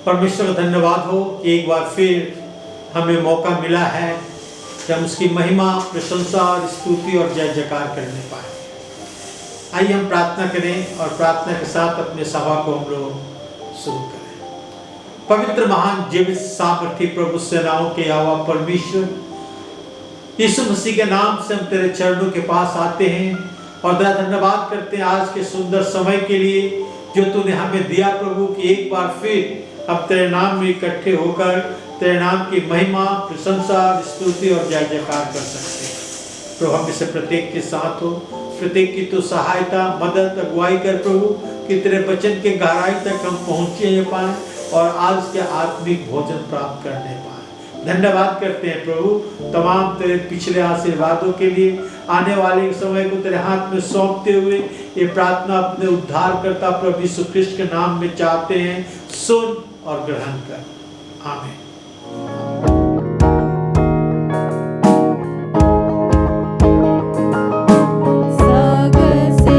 परमेश्वर का धन्यवाद हो कि एक बार फिर हमें मौका मिला है कि हम उसकी महिमा, प्रशंसा और स्तुति और जय जयकार करने पाए। आइए हम प्रार्थना करें और प्रार्थना के साथ अपने सभा को हम लोग शुरू करें। पवित्र, महान, जीवित, सामर्थी प्रभु सेनाओं के यहोवा परमेश्वर, यीशु मसीह के नाम से हम तेरे चरणों के पास आते हैं और तेरा धन्यवाद करते हैं आज के सुंदर समय के लिए जो तूने हमें दिया प्रभु, कि एक बार फिर अब तेरे नाम में इकट्ठे होकर तेरे नाम की महिमा, प्रशंसा, स्तुति और जय जयकार कर सकते हैं। प्रभु हम इसे प्रत्येक के साथ हो, प्रत्येक की तो सहायता, मदद, अगुवाई कर प्रभु, कि तेरे वचन के गहराई तक हम पहुँचे पाए और आज के आत्मिक भोजन प्राप्त करने पाए। धन्यवाद करते हैं प्रभु तमाम तेरे पिछले आशीर्वादों के लिए। आने वाले समय को तेरे हाथ में सौंपते हुए ये प्रार्थना अपने उद्धारकर्ता प्रभु यीशु ख्रिस्ट के नाम में चाहते हैं, सुन और ग्रहण कर। आमीन। Saga se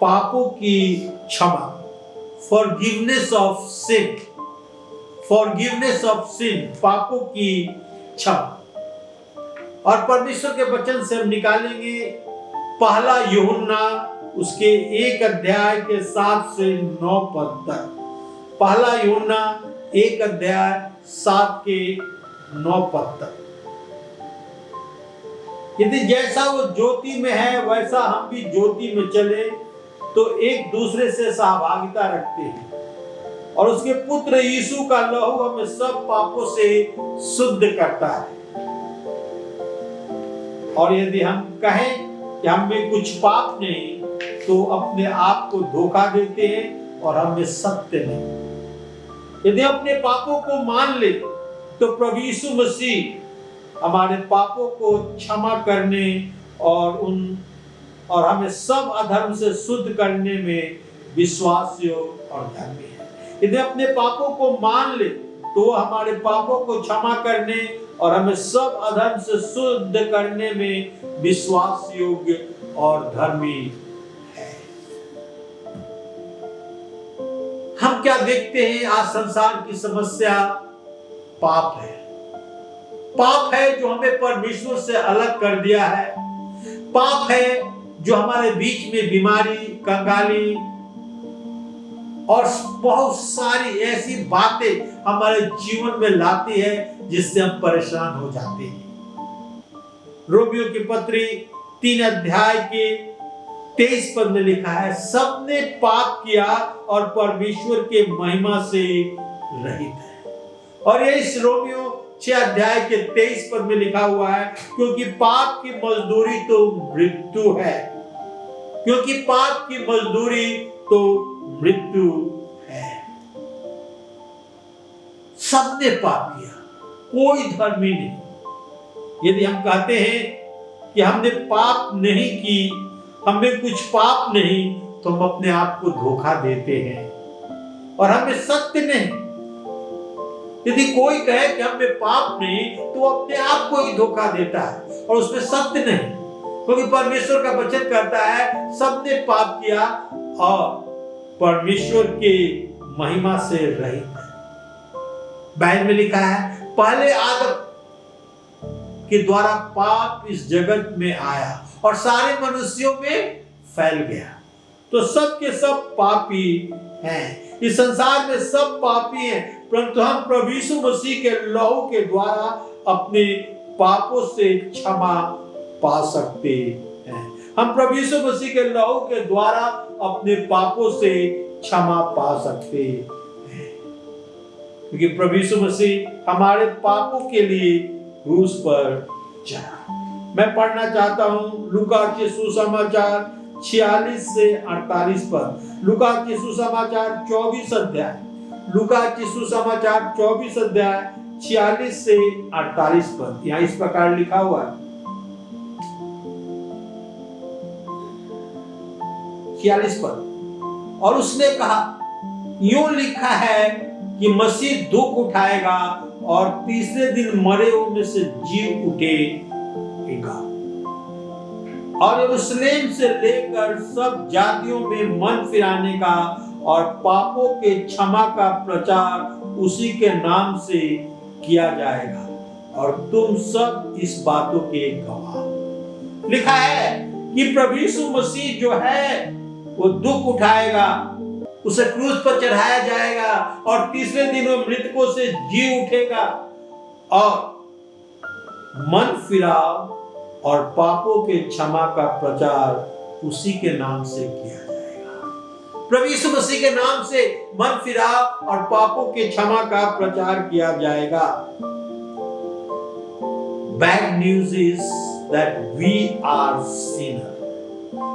पापों की क्षमा, forgiveness of sin, forgiveness of sin, पापों की क्षमा। और परमेश्वर के वचन से हम निकालेंगे पहला यूहन्ना उसके 1 अध्याय के 7 से 9 पद तक। पहला यूहन्ना 1 अध्याय 7 के 9 पद तक। यदि जैसा वो ज्योति में है वैसा हम भी ज्योति में चले तो एक दूसरे से सहभागिता रखते हैं और उसके पुत्र यीशु का लहू हमें सब पापों से शुद्ध करता है। और यदि हम कहें कि हम में कुछ पाप नहीं तो अपने आप को धोखा देते हैं और हम में सत्य नहीं। यदि अपने पापों को मान ले तो प्रभु यीशु मसीह हमारे पापों को क्षमा करने और हमें सब अधर्म से शुद्ध करने में विश्वास योग्य और धर्मी है। यदि अपने पापों को मान ले तो वो हमारे पापों को क्षमा करने और हमें सब अधर्म से शुद्ध करने में विश्वास योग्य और धर्मी है। हम क्या देखते हैं? आज संसार की समस्या पाप है। पाप है जो हमें परमेश्वर से अलग कर दिया है। पाप है जो हमारे बीच में बीमारी, कंगाली और बहुत सारी ऐसी बातें हमारे जीवन में लाती है जिससे हम परेशान हो जाते हैं। रोमियो की पत्री 3 अध्याय के 23 पद में लिखा है, सबने पाप किया और परमेश्वर के महिमा से रहित है। और ये इस रोमियो 6 अध्याय के 23 पद में लिखा हुआ है, क्योंकि पाप की मजदूरी तो मृत्यु है, क्योंकि पाप की मजदूरी तो मृत्यु है। सबने पाप किया, कोई धर्मी नहीं। यदि हम कहते हैं कि हमने पाप नहीं की, हमें कुछ पाप नहीं, तो हम अपने आप को धोखा देते हैं और हमें सत्य नहीं। यदि कोई कहे कि हमें पाप नहीं तो अपने आप को ही धोखा देता है और उसमें सत्य नहीं, क्योंकि परमेश्वर का वचन कहता है सबने पाप किया और परमेश्वर के महिमा से रहित है। बाइबल में लिखा है, पहले आदम के द्वारा पाप इस जगत में आया और सारे मनुष्यों में फैल गया, तो सब के सब पापी हैं। इस संसार में सब पापी हैं, परंतु हम प्रभु यीशु मसीह के लहू के द्वारा अपने पापों से क्षमा पा सकते हैं। हम प्रभु यीशु मसीह के लहू के द्वारा अपने पापों से क्षमा पा सकते हैं, क्योंकि प्रभु यीशु मसीह हमारे पापों के लिए क्रूस पर चढ़ा। मैं पढ़ना चाहता हूं लूका के सुसमाचार 46 से 48 पर। लूका के सुसमाचार 24 अध्याय, लूका के सुसमाचार 24 अध्याय 46 से 48 पद। यहाँ इस प्रकार लिखा हुआ है, 46 पद। और उसने कहा, यूं लिखा है कि मसीह दुख उठाएगा और तीसरे दिन मरे हुए में से जी उठेगा और यरूशलेम से लेकर सब जातियों में मन फिराने का और पापों के क्षमा का प्रचार उसी के नाम से किया जाएगा और तुम सब इस बातों के गवाह। लिखा है कि प्रभु यीशु मसीह जो है वो दुख उठाएगा, उसे क्रूस पर चढ़ाया जाएगा और तीसरे दिन वो मृतकों से जी उठेगा और मन फिराव और पापों के क्षमा का प्रचार उसी के नाम से किया जाएगा। प्रभु यीशु मसीह के नाम से मन फिराव और पापों के क्षमा का प्रचार किया जाएगा। Bad news is that we are sinners,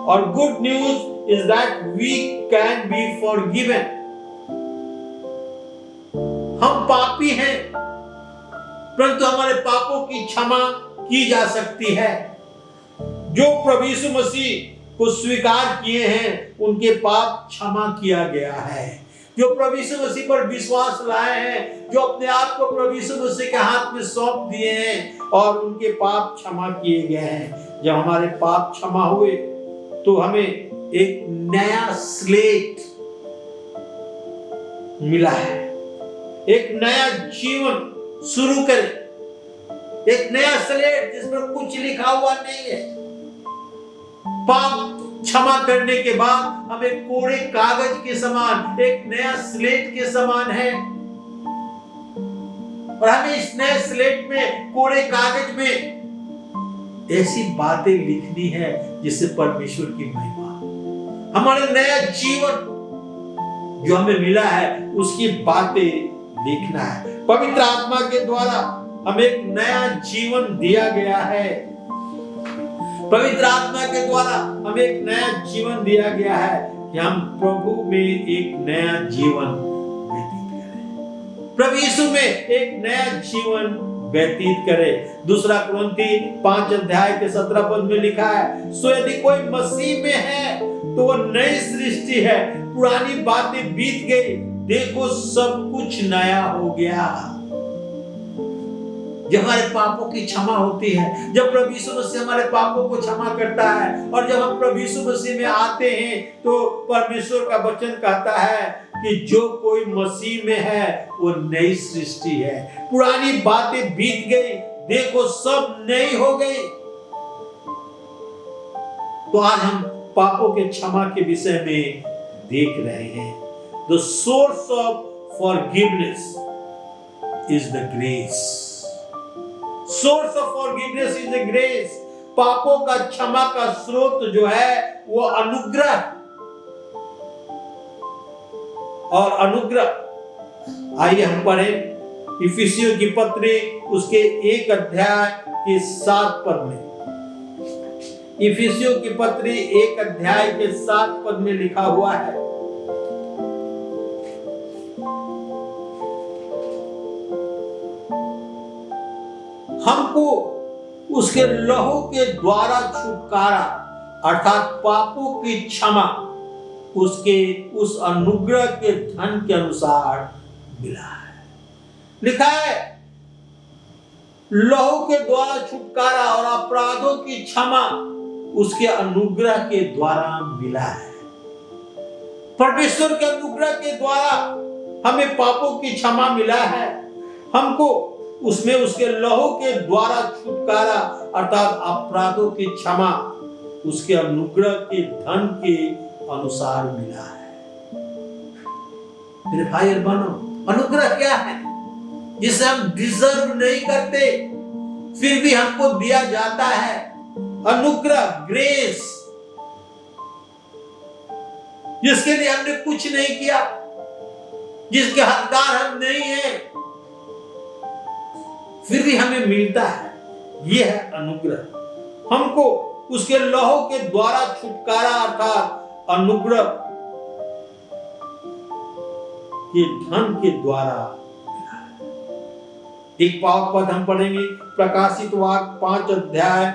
और good news is that we can be forgiven. हम पापी हैं, परंतु हमारे पापों की क्षमा की जा सकती है। जो प्रभु यीशु मसीह को स्वीकार किए हैं उनके पाप क्षमा किया गया है। जो प्रभु यीशु मसीह पर विश्वास लाए हैं, जो अपने आप को प्रभु यीशु मसीह के हाथ में सौंप दिए हैं और उनके पाप क्षमा किए गए हैं। जब हमारे पाप क्षमा हुए तो हमें एक नया स्लेट मिला है, एक नया जीवन शुरू करें, एक नया स्लेट जिसमें कुछ लिखा हुआ नहीं है। पाप क्षमा करने के बाद हम एक कोरे कागज के समान, एक नया स्लेट के समान है, और हमें इस नए स्लेट में, कोरे कागज में ऐसी बातें लिखनी है जिससे परमेश्वर की महिमा, हमारा नया जीवन जो हमें मिला है उसकी बातें लिखना है। पवित्र आत्मा के द्वारा हमें एक नया जीवन दिया गया है। पवित्र आत्मा के द्वारा हमें एक नया जीवन दिया गया है कि हम प्रभु में एक नया जीवन व्यतीत करें, प्रभु यीशु में एक नया जीवन व्यतीत करें। दूसरा कुरिन्थी 5 अध्याय के 17 पद में लिखा है, सो यदि कोई मसीह में है तो वह नई सृष्टि है, पुरानी बातें बीत गई, देखो सब कुछ नया हो गया। जब हमारे पापों की क्षमा होती है, जब प्रभु यीशु मसीह हमारे पापों को क्षमा करता है, और जब हम प्रभु यीशु मसीह में आते हैं तो परमेश्वर का वचन कहता है कि जो कोई मसीह में है वो नई सृष्टि है, पुरानी बातें बीत गई, देखो सब नई हो गई। तो आज हम पापों के क्षमा के विषय में देख रहे हैं। The source of forgiveness is the grace. Source of forgiveness is the grace. पापों का क्षमा का स्रोत जो है वो अनुग्रह, और अनुग्रह आइए हम पढ़ें इफिसियों की पत्री उसके 1 अध्याय के 7 पद में। इफिसियों की पत्री 1 अध्याय के 7 पद में लिखा हुआ है, हमको उसके लहू के द्वारा छुटकारा अर्थात पापों की क्षमा उसके उस अनुग्रह के धन के अनुसार मिला है। लिखा है लहू के द्वारा छुटकारा और अपराधों की क्षमा उसके अनुग्रह के द्वारा मिला है। परमेश्वर के अनुग्रह के द्वारा हमें पापों की क्षमा मिला है, हमको उसमें उसके लहू के द्वारा छुटकारा अर्थात अपराधों की क्षमा उसके अनुग्रह के धन के अनुसार मिला है। मेरे भाई और बहनों, अनुग्रह क्या है? जिसे हम डिजर्व नहीं करते फिर भी हमको दिया जाता है। अनुग्रह, ग्रेस, जिसके लिए हमने कुछ नहीं किया, जिसके हकदार हम नहीं हैं, फिर भी हमें मिलता है। यह है अनुग्रह। हमको उसके लहू के द्वारा छुटकारा अर्थात अनुग्रह के धन के द्वारा मिला है। एक पावक पद हम पढ़ेंगे प्रकाशित वाक्य 5 अध्याय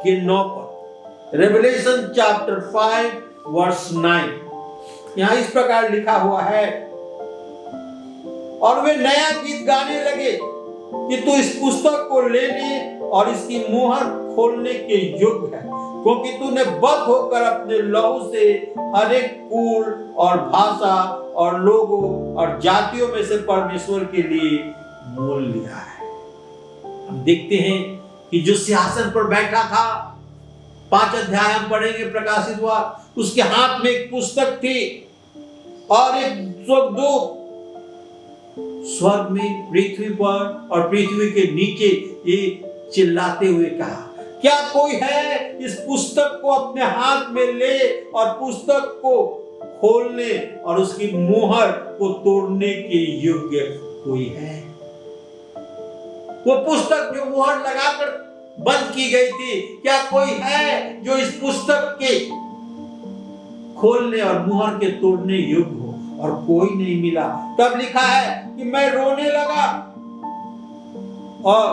के 9 पद, रेवलेशन चैप्टर 5 वर्स 9। यहां इस प्रकार लिखा हुआ है, और वे नया गीत गाने लगे कि तू इस पुस्तक को लेने और इसकी मुहर खोलने के योग्य है, क्योंकि तूने बद्ध होकर अपने लहू से हर एक कुल और भाषा और लोगों और जातियों में से परमेश्वर के लिए मोल लिया है। हम देखते हैं कि जो सिंहासन पर बैठा था, 5 अध्याय हम पढ़ेंगे प्रकाशित हुआ, उसके हाथ में एक पुस्तक थी और एक स्वर्गदूत स्वर्ग में, पृथ्वी पर और पृथ्वी के नीचे ये चिल्लाते हुए कहा, क्या कोई है इस पुस्तक को अपने हाथ में ले और पुस्तक को खोलने और उसकी मुहर को तोड़ने के योग्य कोई है? वो पुस्तक जो मुहर लगाकर बंद की गई थी, क्या कोई है जो इस पुस्तक के खोलने और मुहर के तोड़ने योग्य हो? और कोई नहीं मिला। तब लिखा है कि मैं रोने लगा, और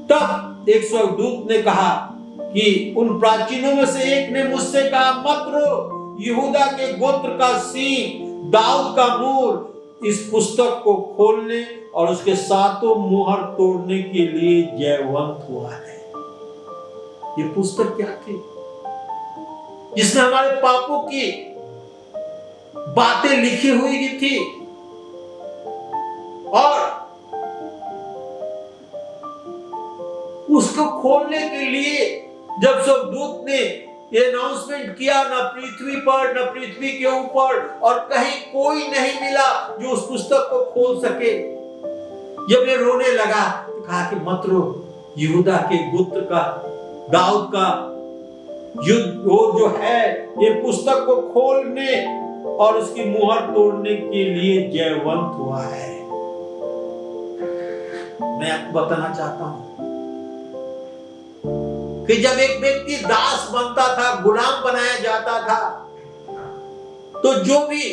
तब एक स्वर्गदूत ने कहा कि उन प्राचीनों में से एक ने मुझसे कहा, मत रो, यहूदा के गोत्र का सिंह दाऊद का मूल इस पुस्तक को खोलने और उसके 7 मुहर तोड़ने के लिए जयवंत हुआ है। ये पुस्तक क्या थी? जिसमें हमारे पापों की बातें लिखी हुई थी, और उसको खोलने के लिए जब स्वर्गदूत ने ये अनाउंसमेंट किया, न पृथ्वी पर न पृथ्वी के ऊपर और कहीं कोई नहीं मिला जो उस पुस्तक को खोल सके। जब ये रोने लगा तो कहा कि मत रो, यहूदा के गोत्र का, दाऊद का युद्ध वो जो है ये पुस्तक को खोलने और उसकी मुहर तोड़ने के लिए जयवंत हुआ है। मैं आपको बताना चाहता हूं कि जब एक व्यक्ति दास बनता था, गुलाम बनाया जाता था, तो जो भी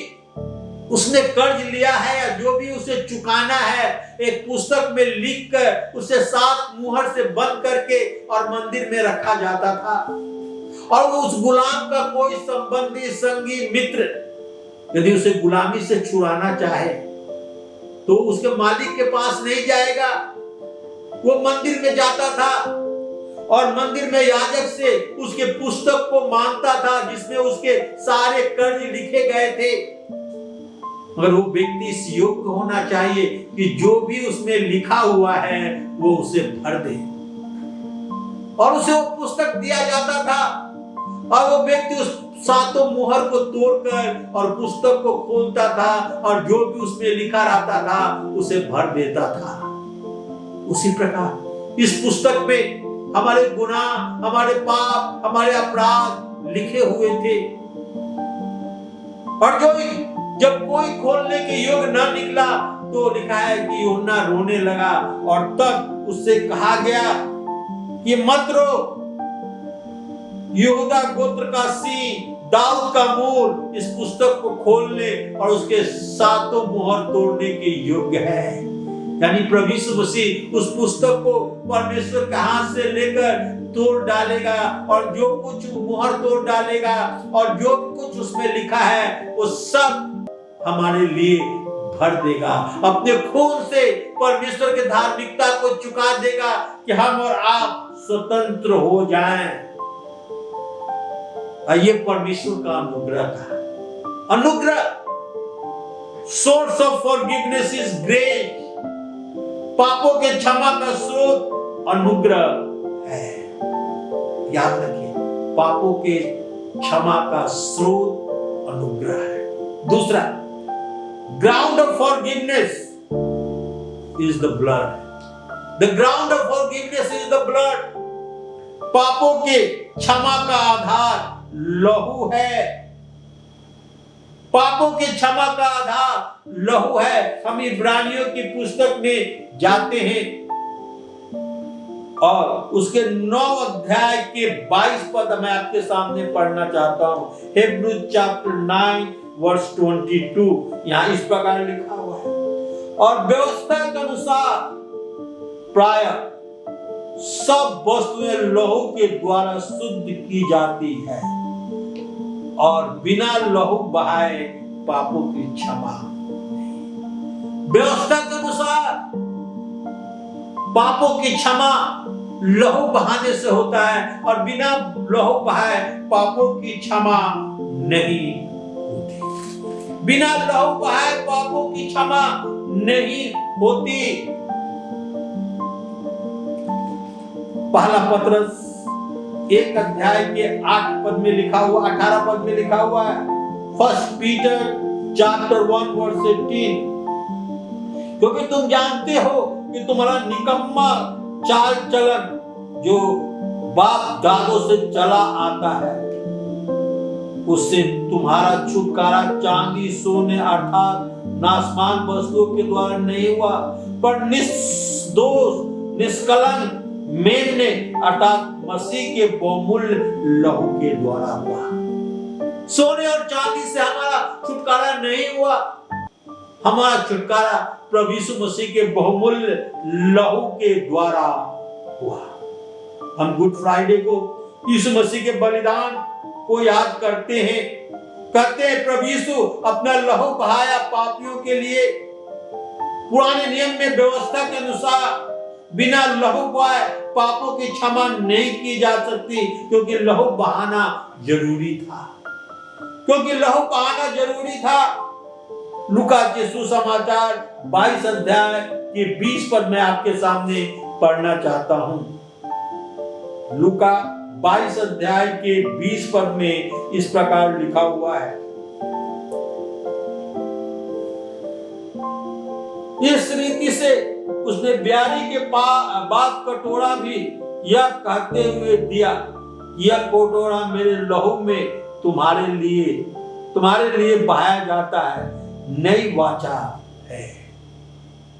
उसने कर्ज लिया है या जो भी उसे चुकाना है, एक पुस्तक में लिखकर उसे 7 मुहर से बंद करके और मंदिर में रखा जाता था। और उस गुलाम का कोई संबंधी, संगी, मित्र यदि उसे गुलामी से छुड़ाना चाहे तो उसके मालिक के पास नहीं जाएगा, वो मंदिर में जाता था और मंदिर में याजक से उसके पुस्तक को मांगता था जिसमें उसके सारे कर्ज लिखे गए थे। मगर वो व्यक्ति इस योग्य होना चाहिए कि जो भी उसमें लिखा हुआ है वो उसे भर दे, और उसे वो पुस्तक दिया जाता था और वो व्यक्ति उस 7 मुहर को तोड़कर और पुस्तक को खोलता था और जो भी उसमें लिखा रहता था उसे भर देता था। उसी प्रकार इस पुस्तक में हमारे गुनाह, हमारे पाप, हमारे अपराध लिखे हुए थे, और जब कोई खोलने के योग्य न निकला तो लिखा है कि यूहन्ना रोने लगा, और तब उससे कहा गया कि मत रो, यहूदा गोत्र का सिंह, दाऊद का मूल इस पुस्तक को खोलने और उसके 7 मुहर तोड़ने के योग्य है। यानी प्रभु यीशु मसीह उस पुस्तक को परमेश्वर के हाथ से लेकर तोड़ डालेगा, और जो कुछ मुहर तोड़ डालेगा और जो कुछ उसमें लिखा है वो सब हमारे लिए भर देगा। अपने खून से परमेश्वर के धार्मिकता को चुका देगा कि हम और आप स्वतंत्र हो जाएं। ये परमेश्वर का अनुग्रह था। अनुग्रह, source of forgiveness is grace. पापों के क्षमा का स्रोत अनुग्रह है। याद रखिए, पापों के क्षमा का स्रोत अनुग्रह है। दूसरा, ground of forgiveness is the blood. The ground of forgiveness is the blood. पापों के क्षमा का आधार लहू है। पापों के क्षमा का आधार लहू है। हम इब्रानियों की पुस्तक में जाते हैं और उसके 9 अध्याय के 22 पद मैं आपके सामने पढ़ना चाहता हूं। हिब्रू चैप्टर 9 वर्स 22, यहां इस प्रकार लिखा हुआ है, और व्यवस्था के अनुसार प्राय सब वस्तुएं लहू के द्वारा शुद्ध की जाती है, और बिना लहू बहाए पापों की क्षमा। व्यवस्था के अनुसार पापों की क्षमा लहू बहाने से होता है, और बिना लहू बहाए पापों की क्षमा नहीं होती। बिना लहू बहाए पापों की क्षमा नहीं होती। पहला पत्रस 1 अध्याय के 8 पद में लिखा हुआ, 18 पद में लिखा हुआ है, 1 पीटर चैप्टर 1 वर्स 18, क्योंकि तुम जानते हो कि तुम्हारा निकम्मा चाल चलन जो बाप दादों से चला आता है, उससे तुम्हारा छुटकारा चांदी, सोने अर्थात नाशमान वस्तुओं के द्वारा नहीं हुआ, पर निर्दोष निष्कलंक मेमने अर्थात मसीह के बहुमूल्य लहू के द्वारा हुआ। सोने और चांदी से हमारा छुटकारा नहीं हुआ। हमारा छुटकारा प्रभु यीशु मसीह के बहुमूल्य लहू के द्वारा हुआ। हम गुड फ्राइडे को यीशु मसीह के बलिदान को याद करते हैं, कहते हैं प्रभु यीशु अपना लहू बहाया पापियों के लिए। पुराने नियम में व्यवस्था के अनुसार बिना लहू बहाए पापों की क्षमा नहीं की जा सकती, क्योंकि लहू बहाना जरूरी था, क्योंकि लहू बहाना जरूरी था। लूका के सुसमाचार 22 अध्याय के 20 पद में आपके सामने पढ़ना चाहता हूं। लूका 22 अध्याय के 20 पद में इस प्रकार लिखा हुआ है, इस रीति से उसने ब्यारी के बाद कटोरा भी यह कहते हुए दिया, यह कटोरा मेरे लहू में तुम्हारे लिए बहाया जाता है, नई वाचा है।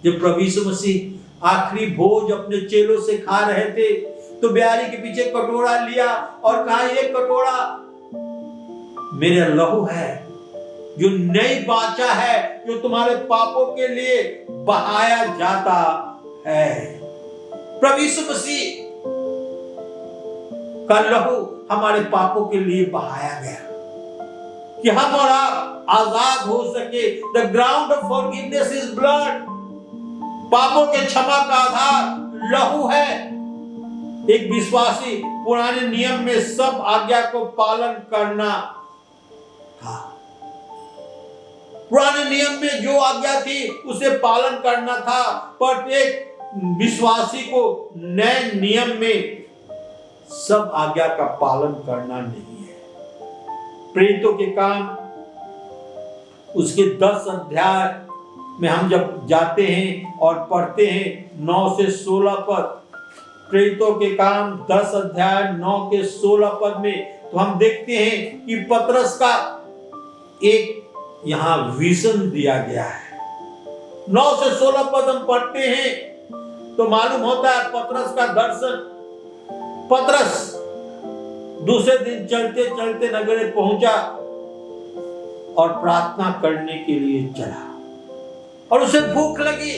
जब प्रभु यीशु मसीह आखिरी भोज अपने चेलों से खा रहे थे, तो ब्यारी के पीछे कटोरा लिया और कहा, ये कटोरा मेरा लहू है, जो नई वाचा है, जो तुम्हारे पापों के लिए बहाया जाता है। प्रभु यीशु मसीह का लहू हमारे पापों के लिए बहाया गया कि हम और आप आजाद हो सके। The ground of forgiveness is blood. पापों के क्षमा का आधार लहू है। एक विश्वासी पुराने नियम में सब आज्ञा को पालन करना था। पुराने नियम में जो आज्ञा थी उसे पालन करना था, पर एक विश्वासी को नए नियम में सब आज्ञा का पालन करना नहीं है। प्रेरितों के काम उसके 10 अध्याय में हम जब जाते हैं और पढ़ते हैं 9 से 16 पद, प्रेरितों के काम 10 अध्याय 9 के 16 पद में, तो हम देखते हैं कि पतरस का एक यहां विजन दिया गया है। 9 से 16 पद हम पढ़ते हैं तो मालूम होता है पतरस का दर्शन। पतरस दूसरे दिन चलते चलते नगर पहुंचा और प्रार्थना करने के लिए चला, और उसे भूख लगी।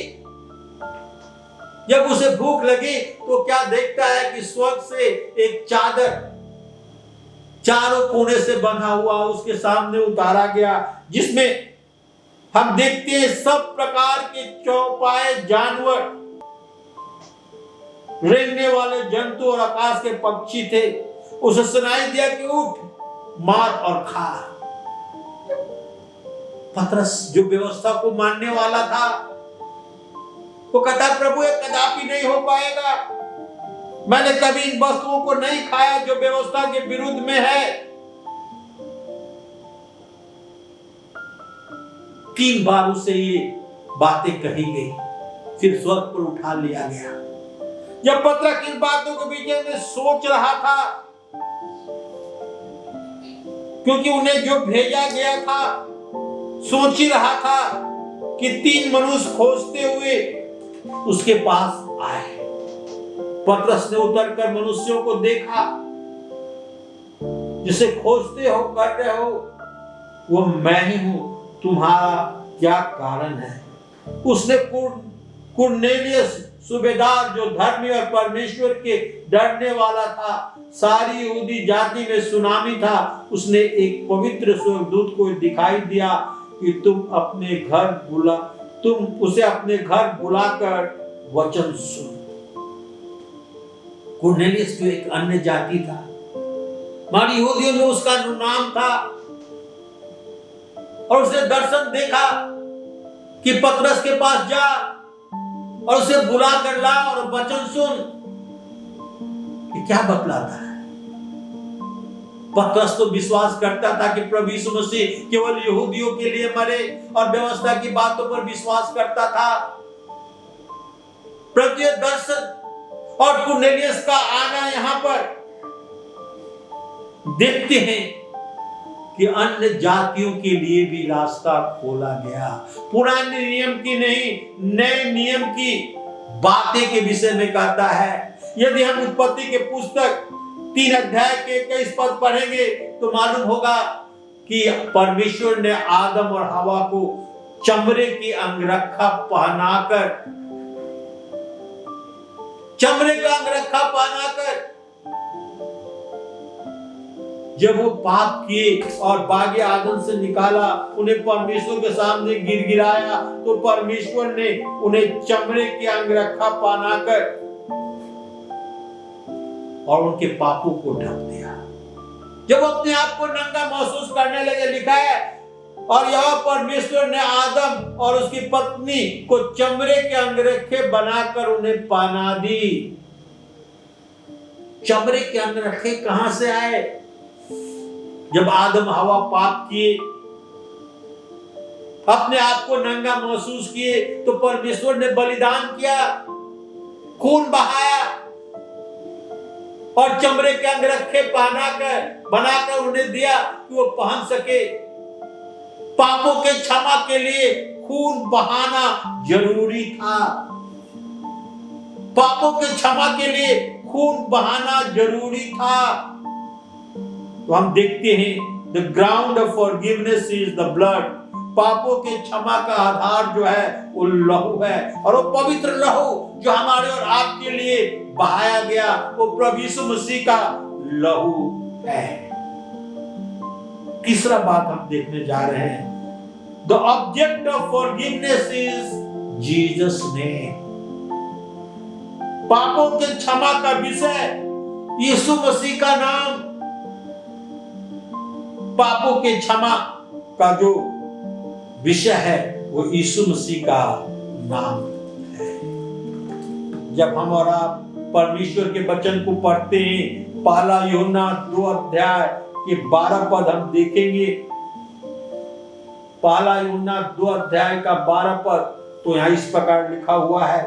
जब उसे भूख लगी तो क्या देखता है कि स्वर्ग से एक चादर चारों कोने से बंधा हुआ उसके सामने उतारा गया, जिसमें हम देखते हैं सब प्रकार के चौपाए जानवर, रेंगने वाले जंतु और आकाश के पक्षी थे। उसे सुनाई दिया कि उठ, मार और खा। पतरस जो व्यवस्था को मानने वाला था, वो कहता प्रभु ये कदापि नहीं हो पाएगा, मैंने कभी इन वस्तुओं को नहीं खाया जो व्यवस्था के विरुद्ध में है। 3 बार उसे ये बातें कही गई, फिर स्वर्ग पर उठा लिया गया। जब पतरस इन बातों के विषय में सोच रहा था, क्योंकि उन्हें जो भेजा गया था, सोच ही रहा था कि 3 मनुष्य खोजते हुए उसके पास आए। पतरस ने उतरकर मनुष्यों को देखा, जिसे खोजते हो कर रहे हो वो मैं ही हूं, तुम्हारा क्या कारण है? उसने कुरनेलियस सूबेदार, जो धर्मी और परमेश्वर के डरने वाला था, सारी यहूदी जाति में सुनामी था, उसने एक पवित्र स्वर्गदूत को दिखाई दिया कि तुम उसे अपने घर बुलाकर वचन सुन। कुरनेलियस जो एक अन्य जाति था, हमारी यहूदियों में उसका नाम था, और उसने दर्शन देखा कि पतरस के पास जा और उसे बुला कर ला और वचन सुन कि क्या बतलाता है। पतरस तो विश्वास करता था कि प्रभु यीशु मसीह केवल यहूदियों के लिए मरे और व्यवस्था की बातों पर विश्वास करता था। प्रत्येक दर्शन और कुरनेलियस का आना यहां पर देखते हैं कि अन्य जातियों के लिए भी रास्ता खोला गया। पुराने नियम की नहीं, नए नियम की बातें के विषय में कहता है। यदि हम उत्पत्ति के पुस्तक 3 अध्याय के 21 पद पढ़ेंगे तो मालूम होगा कि परमेश्वर ने आदम और हवा को चमड़े की अंगरखा पहनाकर जब वो पाप किए और बागे आदम से निकाला, उन्हें परमेश्वर के सामने गिड़गिड़ाया, तो परमेश्वर ने उन्हें चमड़े की अंगरखा पहनाकर और उनके पापों को ढक दिया। जब अपने आप को नंगा महसूस करने लगे, लिखा है, और यह परमेश्वर ने आदम और उसकी पत्नी को चमड़े के अंगरखे बनाकर उन्हें पहना दी। चमड़े के अंगरखे कहां से आए? जब आदम हवा पाप किए, अपने आप को नंगा महसूस किए, तो परमेश्वर ने बलिदान किया, खून बहाया और चमड़े के अंगरखे बनाकर उन्हें दिया कि वो पहन सके। पापों के क्षमा के लिए खून बहाना जरूरी था। पापों के क्षमा के लिए खून बहाना जरूरी था। तो हम देखते हैं, the ground of forgiveness is the blood. पापों के क्षमा का आधार जो है वो लहू है, और वो पवित्र लहू जो हमारे और आपके लिए बहाया गया, वो प्रभु यीशु मसीह का लहू है। तीसरा बात हम देखने जा रहे हैं, the object of forgiveness is Jesus name. पापों के क्षमा का विषय यीशु मसीह का नाम। पापों के क्षमा का जो विषय है वो यीशु मसीह का नाम है। जब हम और आप परमेश्वर के वचन को पढ़ते हैं, पहला यूहन्ना 2 अध्याय के 12 पद हम देखेंगे। पहला यूहन्ना 2 अध्याय का 12 पद, तो यहां इस प्रकार लिखा हुआ है,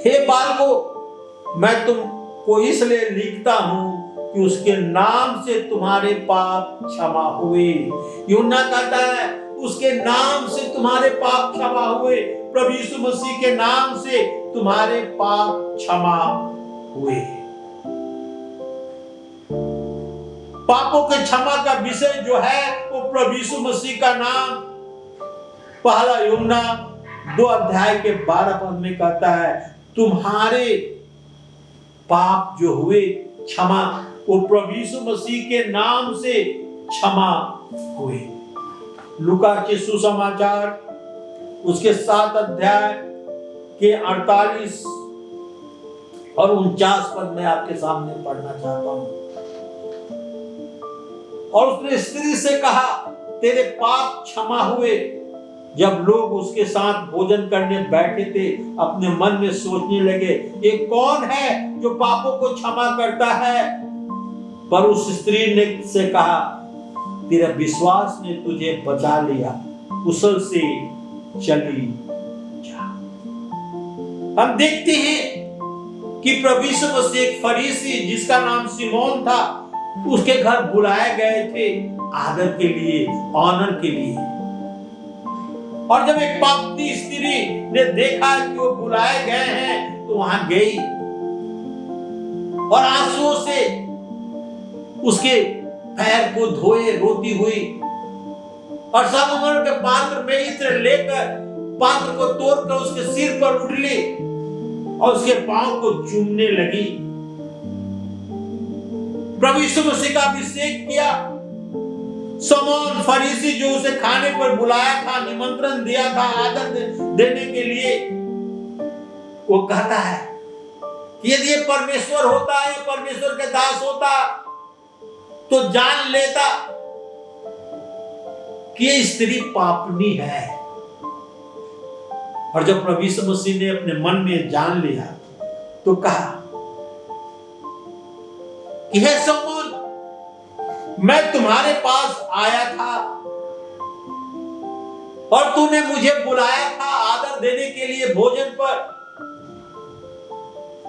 हे बालकों, मैं तुमको इसलिए लिखता हूं कि उसके नाम से तुम्हारे पाप क्षमा हुए। यूहन्ना कहता है उसके नाम से तुम्हारे पाप क्षमा हुए। प्रभु यीशु मसीह के नाम से तुम्हारे पाप क्षमा हुए। पापों के क्षमा का विषय जो है वो प्रभु यीशु मसीह का नाम। पहला यूहन्ना 2 अध्याय के 12 पद में कहता है, तुम्हारे पाप जो हुए क्षमा, वो प्रभु यीशु मसीह के नाम से क्षमा हुए। लूका के सुसमाचार उसके 7 अध्याय के 48 और 49 पद में आपके सामने पढ़ना चाहता हूं। और उसने स्त्री से कहा, तेरे पाप क्षमा हुए। जब लोग उसके साथ भोजन करने बैठे थे, अपने मन में सोचने लगे, ये कौन है जो पापों को क्षमा करता है? पर उस स्त्री ने से कहा, तेरा विश्वास ने तुझे बचा लिया, कुशल से चली जा। हम देखते हैं कि प्रभु यीशु मसीह एक फरीसी जिसका नाम सिमोन था, उसके घर बुलाए गए थे आदर के लिए, ऑनर के लिए। और जब एक पापी स्त्री ने देखा कि वो बुलाए गए हैं, तो वहां गई और आंसुओं से उसके पैर को धोए, रोती हुई, और संगमरमर के पात्र में इत्र लेकर पात्र को तोड़कर उसके सिर पर उठली और उसके पांव को चूमने लगी। प्रभु यीशु मसीह का अभिषेक किया। शमौन फरीसी जो उसे खाने पर बुलाया था, निमंत्रण दिया था आदर देने के लिए, वो कहता है कि यदि ये परमेश्वर होता, ये परमेश्वर के दास होता, तो जान लेता कि ये स्त्री पापनी है। और जब प्रभु यीशु मसीह ने अपने मन में जान लिया, तो कहा कि हे शमौन, मैं तुम्हारे पास आया था और तूने मुझे बुलाया था आदर देने के लिए भोजन पर,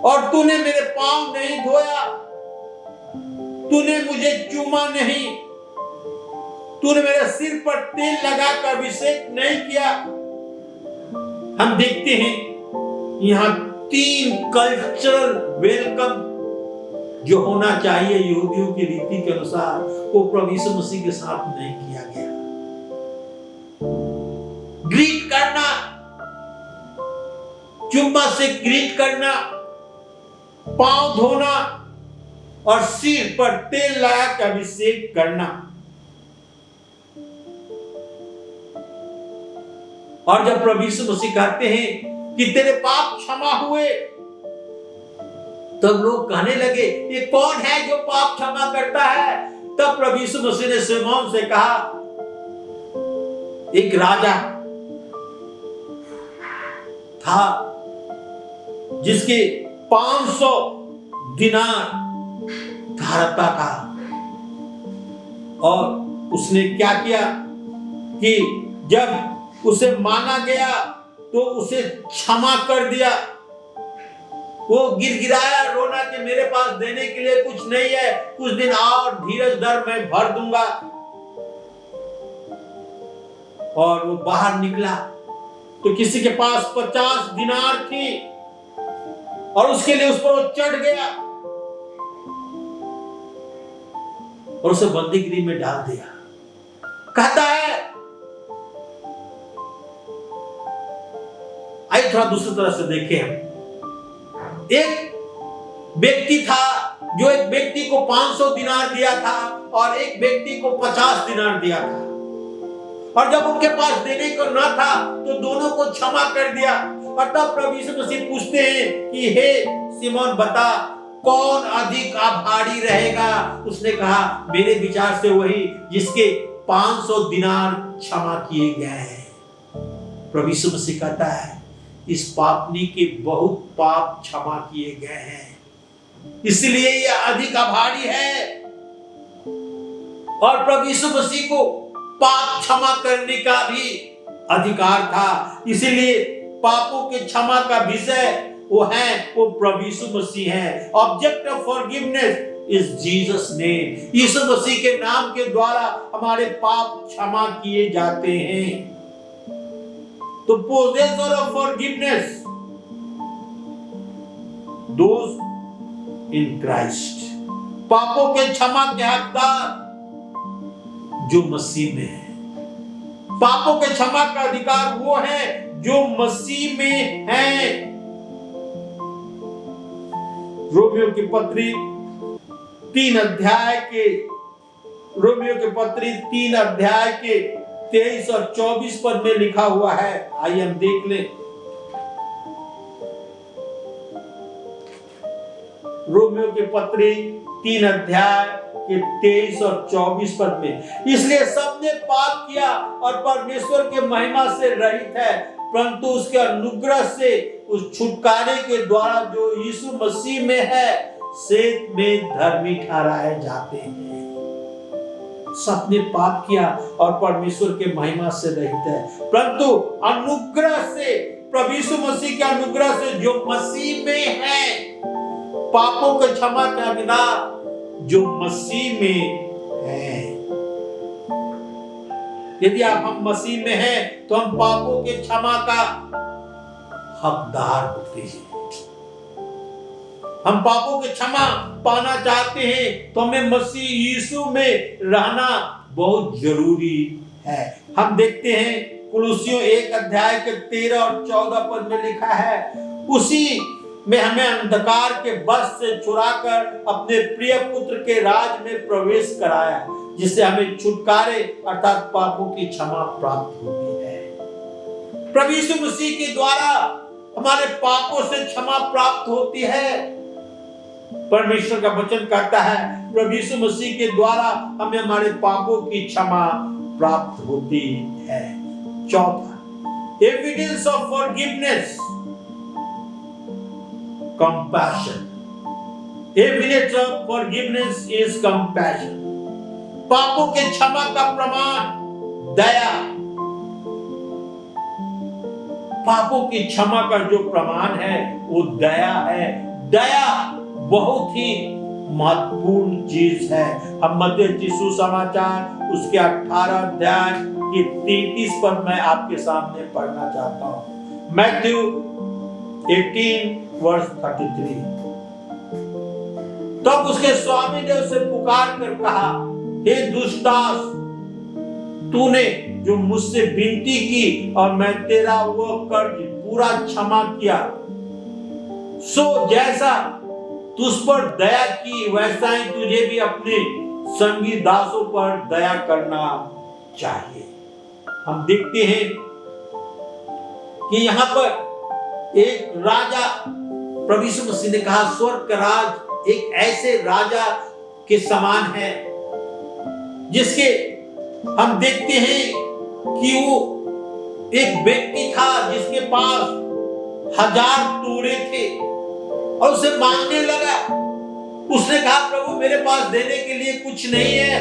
और तूने मेरे पांव नहीं धोया, तूने मुझे चूमा नहीं, तूने मेरे सिर पर तेल लगाकर अभिषेक नहीं किया। हम देखते हैं यहां 3 कल्चरल वेलकम जो होना चाहिए यहूदियों की रीति के अनुसार, वो प्रभु यीशु मसीह के साथ नहीं किया गया। ग्रीट करना, चुम्मा से ग्रीट करना, पांव धोना और सिर पर तेल लगा कर अभिषेक करना। और जब प्रभु यीशु मसीह कहते हैं कि तेरे पाप क्षमा हुए, तब लोग कहने लगे, ये कौन है जो पाप क्षमा करता है? तब प्रभु यीशु मसीह ने सिमोन से कहा, एक राजा था जिसके 500 दिनार धारता था, और उसने क्या किया कि जब उसे मांगा गया तो उसे क्षमा कर दिया। वो गिड़गिड़ाया, रोना कि मेरे पास देने के लिए कुछ नहीं है, कुछ दिन और धीरज धर, मैं भर दूंगा। और वो बाहर निकला तो किसी के पास 50 दिनार थी और उसके लिए उस पर वो चढ़ गया और उसे बंदीगृह में डाल दिया। कहता है, आइए थोड़ा दूसरी तरह से देखें हम। एक व्यक्ति था जो एक व्यक्ति को 500 दिनार दिया था और एक व्यक्ति को 50 दिनार दिया था, और जब उनके पास देने को न था तो दोनों को क्षमा कर दिया। और तब प्रभु यीशु मसीह पूछते हैं कि हे सिमोन, बता कौन अधिक आभारी रहेगा? उसने कहा, मेरे विचार से वही जिसके 500 दिनार क्षमा किए गए हैं। प्रभु यीशु मसीह कहता है, इस पापनी के बहुत पाप क्षमा किए गए हैं, इसलिए यह अधिक आभारी है। और प्रभु यीशु मसीह को पाप क्षमा करने का भी अधिकार था, इसीलिए पापों के क्षमा का विषय वो प्रभु यीशु मसीह है। Object of forgiveness is Jesus name. Yeshu Masih के नाम के द्वारा हमारे पाप क्षमा किए जाते हैं। तो possessor of forgiveness those in Christ, पापों के क्षमा के हकदार जो मसीह में है। पापों के क्षमा का अधिकार वो है जो मसीह में है। रोमियो की पत्री 3 अध्याय के 23 और 24 पद में लिखा हुआ है। आइए हम देख लें। रोमियो की पत्री 3 अध्याय के 23 और 24 पद में, इसलिए सबने पाप किया और परमेश्वर के महिमा से रहित है, परंतु उसके अनुग्रह से उस छुटकारे के द्वारा जो यीशु मसीह में है से में धर्मी ठहराए जाते हैं। सबने पाप किया और परमेश्वर के महिमा से रहित है, परंतु अनुग्रह से, प्रभु यीशु मसीह के अनुग्रह से जो मसीह में है, पापों के क्षमा के अधिकार जो मसीह में है। यदि हम मसीह में हैं तो हम पापों के क्षमा का हकदार होते हैं। हम पापों के क्षमा पाना चाहते हैं तो हमें मसीह यीशु में रहना बहुत जरूरी है। हम देखते हैं कुलुसियों 1 अध्याय के 13 और 14 पद में लिखा है, उसी में हमें अंधकार के बस से छुड़ाकर अपने प्रिय पुत्र के राज में प्रवेश कराया, जिससे हमें छुटकारे अर्थात पापों की क्षमा प्राप्त होती है। प्रभु यीशु मसीह के द्वारा हमारे पापों से क्षमा प्राप्त होती है। परमेश्वर का वचन कहता है, प्रभु यीशु मसीह के द्वारा हमें हमारे पापों की क्षमा प्राप्त होती है। चौथा, evidence of forgiveness, compassion. Evidence of forgiveness is compassion. पापों के क्षमा का प्रमाण दया। पापों की क्षमा का जो प्रमाण है वो दया है। दया बहुत ही महत्वपूर्ण चीज है। हम मत्ती सुसमाचार उसके 18 अध्याय के 33 पद मैं आपके सामने पढ़ना चाहता हूँ। मैथ्यू 18 वर्ष 33। तब उसके स्वामी ने उसे पुकार कर कहा, हे दुष्टास, तूने जो मुझसे विनती की और मैं तेरा वो कर्ज पूरा क्षमा किया, सो जैसा तुझ पर दया की वैसा ही तुझे भी अपने संगी दासों पर दया करना चाहिए। हम देखते हैं कि यहाँ पर एक राजा प्रभु यीशु मसीह ने कहा स्वर्ग का राज एक ऐसे राजा के समान है जिसके हम देखते हैं कि वो एक व्यक्ति था जिसके पास 1000 तोड़े थे और उसे मांगने लगा। उसने कहा प्रभु मेरे पास देने के लिए कुछ नहीं है।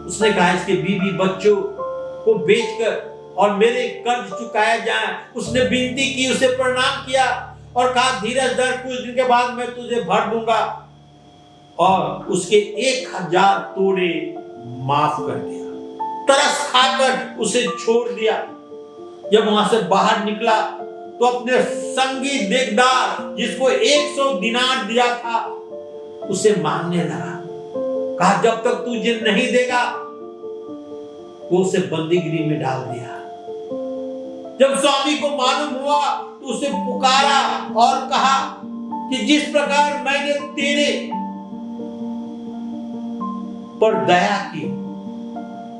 उसने कहा इसके बीवी बच्चों को बेचकर और मेरे कर्ज चुकाया जाए। उसने विनती की, उसे प्रणाम किया और कहा धीरज धर, कुछ दिन के बाद मैं तुझे भर दूंगा। और उसके 1000 तोड़े माफ कर दिया, तरस खाकर उसे छोड़ दिया। जब वहां से बाहर निकला तो अपने संगी देगदार जिसको 100 दिनार दिया था उसे मांगने लगा। कहा जब तक तुझे नहीं देगा, वो उसे बंदीगिरी में डाल दिया। जब स्वामी को मालूम हुआ तो उसे पुकारा और कहा कि जिस प्रकार मैंने तेरे पर दया की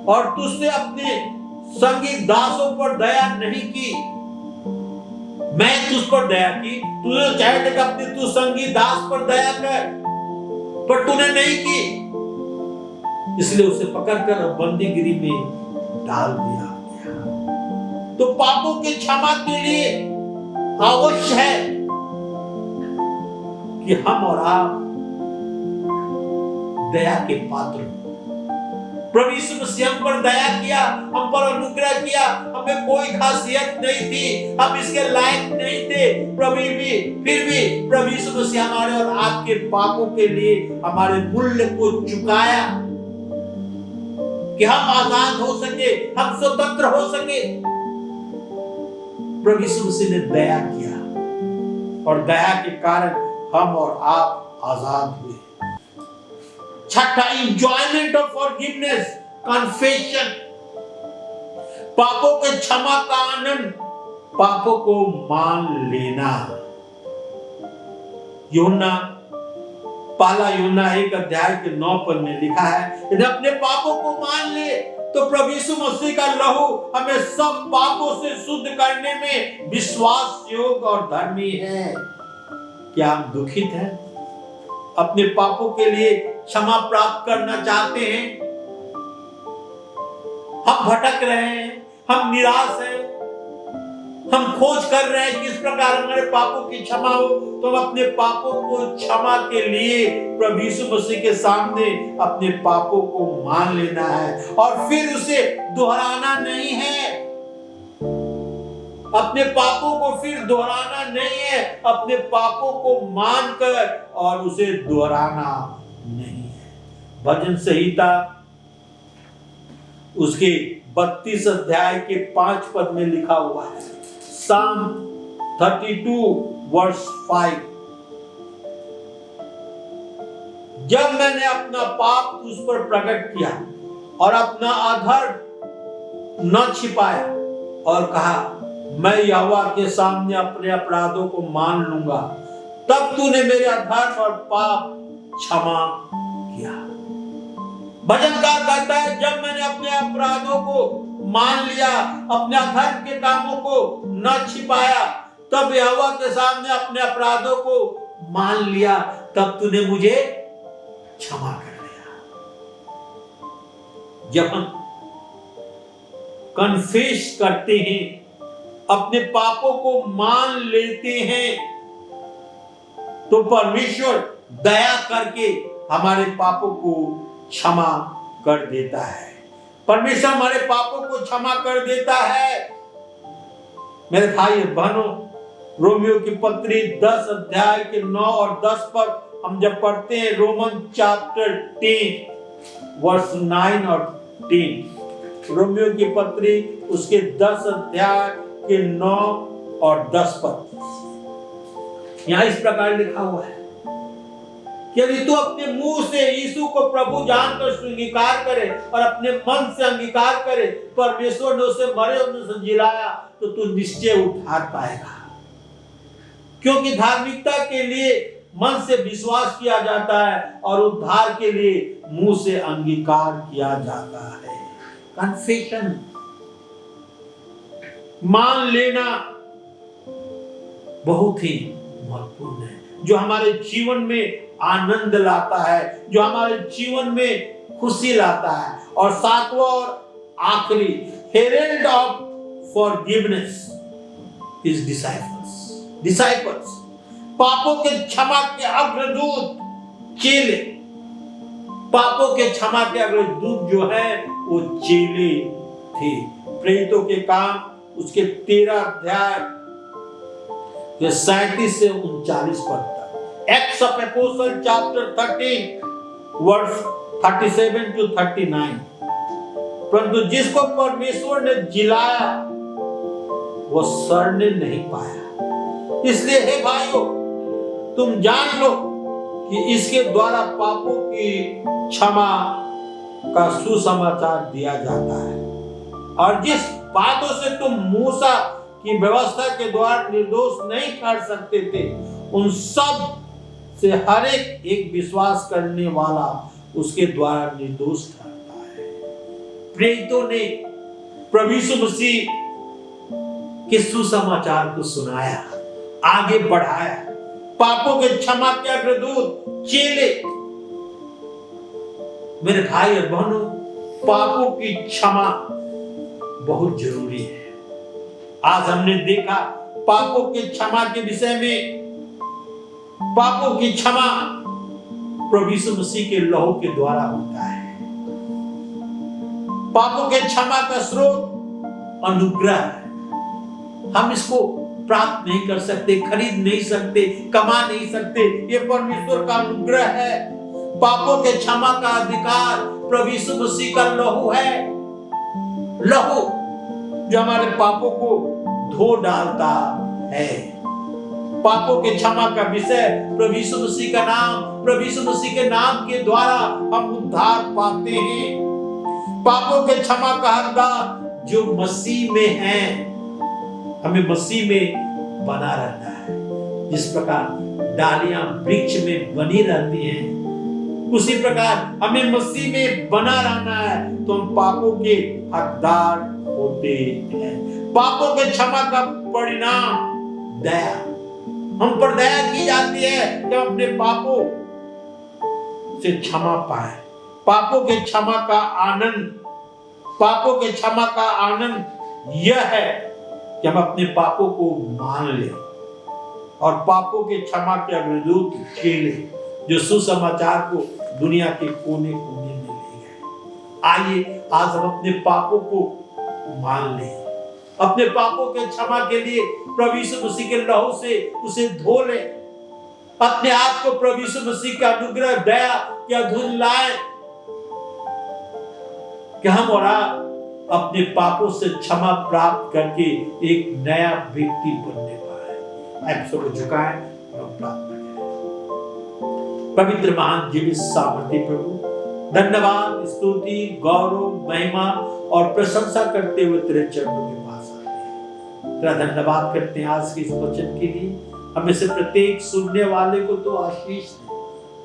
और तुझसे अपने संगी दासों पर दया नहीं की, मैं तुझ पर दया की। तूने चाहे कि अपने तू संगी दास पर दया कर, पर तूने नहीं की, इसलिए उसे पकड़कर बंदीगिरी में डाल दिया। तो पापों के क्षमा के लिए आवश्यक है कि हम और आप दया के पात्र। प्रभु यीशु मसीह हम पर दया किया, हम पर अनुग्रह किया। हमें कोई खासियत नहीं थी, हम इसके लायक नहीं थे, फिर भी प्रभु यीशु मसीह हमारे और आपके पापों के लिए हमारे मूल्य को चुकाया कि हम आजाद हो सके, हम स्वतंत्र हो सके। प्रभु यीशु मसीह ने दया किया और दया के कारण हम और आप आजाद हुए। छठा, एंजॉयमेंट ऑफ फॉरगिवनेस, कन्फेशन, पापों के क्षमा का आनंद, पापों को मान लेना। यूहन्ना पहला यूहन्ना 1:9 में लिखा है यदि अपने पापों को मान ले तो प्रभु यीशु मसीह का लहू हमें सब पापों से शुद्ध करने में विश्वास योग्य और धर्मी है। क्या हम दुखित हैं? अपने पापों के लिए क्षमा प्राप्त करना चाहते हैं? हम भटक रहे हैं, हम निराश हैं, हम खोज कर रहे हैं किस प्रकार हमारे पापों की क्षमा हो। तो हम अपने पापों को क्षमा के लिए प्रभु यीशु मसीह के सामने अपने पापों को मान लेना है और फिर उसे दोहराना नहीं है। अपने पापों को फिर दोहराना नहीं है, अपने पापों को मानकर और उसे दोहराना नहीं है। भजन संहिता उसके 32 अध्याय के 5 पद में लिखा हुआ है, Psalm 32 वर्स 5, जब मैंने अपना पाप तुझ पर प्रकट किया और अपना अधर्म न छिपाया और कहा मैं यहोवा के सामने अपने अपराधों को मान लूंगा, तब तूने मेरे अधर्म और पाप क्षमा किया। भजनकार कहता है जब मैंने अपने अपराधों को मान लिया, अपने अधर्म के कामों को न छिपाया, तब यहोवा के सामने अपने अपराधों को मान लिया, तब तूने मुझे क्षमा कर दिया। जब हम कन्फेस करते हैं, अपने पापों को मान लेते हैं, तो परमेश्वर दया करके हमारे पापों को क्षमा कर देता है। परमेश्वर हमारे पापों को क्षमा कर देता है। मेरे भाई बहनों, रोमियो की पत्री 10 अध्याय के 9 और 10 पर हम जब पढ़ते हैं, रोमन चैप्टर 10 वर्स 9 और 10, रोमियो की पत्री उसके 10 अध्याय के 9 और 10 पर यहां इस प्रकार लिखा हुआ है कि यदि तू अपने मुंह से यीशु को प्रभु जानकर स्वीकार करे और अपने मन से अंगीकार करे परमेश्वर ने उसे मरे और उसे जिलाया, तो तू निश्चय उद्धार पाएगा। क्योंकि धार्मिकता के लिए मन से विश्वास किया जाता है और उद्धार के लिए मुंह से अंगीकार किया जाता है। कन्फेशन, मान लेना बहुत ही महत्वपूर्ण है, जो हमारे जीवन में आनंद लाता है, जो हमारे जीवन में खुशी लाता है। और सातवां और आखिरी, हेरेल्ड ऑफ फॉरगिवनेस इज डिसाइपल्स, पापों के क्षमा के अग्रदूत चेले। पापों के क्षमा के अग्रदूत जो है वो चेले थे। प्रेरितों के काम उसके 13 अध्याय 37 से 39 पद तक। Acts of Apostle chapter 13 verse 37 to 39। परंतु जिसको परमेश्वर ने जिलाया वो सड़ने नहीं पाया। इसलिए हे भाइयों, तुम जान लो कि इसके द्वारा पापों की क्षमा का सुसमाचार दिया जाता है। और जिस बातों से तुम मूसा की व्यवस्था के द्वारा निर्दोष नहीं ठहर सकते थे, उन सब से हर एक विश्वास करने वाला उसके द्वारा निर्दोष ठहरता है। प्रेरितों ने प्रभु यीशु मसीह के सुसमाचार को सुनाया, आगे बढ़ाया। पापों के क्षमा के अग्रदूत चेले। मेरे भाई और बहनों, पापों की क्षमा बहुत जरूरी है। आज हमने देखा पापों के क्षमा के विषय में। पापों की क्षमा प्रभु यीशु मसीह के लहू के द्वारा होता है। पापों के क्षमा का स्रोत अनुग्रह है। हम इसको प्राप्त नहीं कर सकते, खरीद नहीं सकते, कमा नहीं सकते। ये परमेश्वर का अनुग्रह है। पापों के क्षमा का अधिकार प्रभु यीशु मसीह का लहू है। लहू जो हमारे पापों को धो डालता है। पापों के क्षमा का विषय प्रभु यीशु मसीह का नाम। प्रभु यीशु मसीह के नाम के द्वारा हम उद्धार पाते हैं। पापों के क्षमा का हकदार जो मसीह में है, हमें मसीह में बना रहना है। जिस प्रकार डालियां वृक्ष में बनी रहती हैं, उसी प्रकार हमें मसीह में बना रहना है, तो हम पापों के हकदार होते हैं। पापों के क्षमा का परिणाम दया। हम पर दया की जाती है जब अपने पापों से क्षमा पाए। पापों के क्षमा का आनंद, पापों के क्षमा का आनंद यह है कि हम अपने पापों को मान लें और पापों के क्षमा के अग्रदूत चेले जो सुसमाचार को दुनिया के कोने कोने में ले गए। आइए आज हम अपने पापों को मान लें, अपने पापों के क्षमा के लिए प्रभु यीशु मसीह के लहू से उसे धो लें। अपने आप को प्रभु यीशु मसीह का अनुग्रह, दया की अधून लाएं कि हम और आप अपने पापों से क्षमा प्राप्त करके एक नया व्यक्ति बनने पाए। आप सबको झुकाएं और प्रार्थना करें। पवित्र महान जीवित सामर्थी प्रभु, धन्यवाद, स्तुति, गौरव, महिमा और प्रशंसा करते हुए तेरे चरणों के पास आते हैं। तेरा धन्यवाद करते हैं आज के इस वचन के लिए। हमें से प्रत्येक सुनने वाले को तो आशीष दे।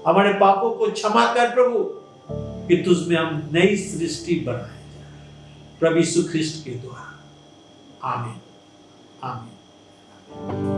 हमारे पापों को क्षमा कर प्रभु, कि तुझमें हम नई सृष्टि बनाए प्रभु यीशु ख्रिस्ट के द्वारा। आमीन, आमीन।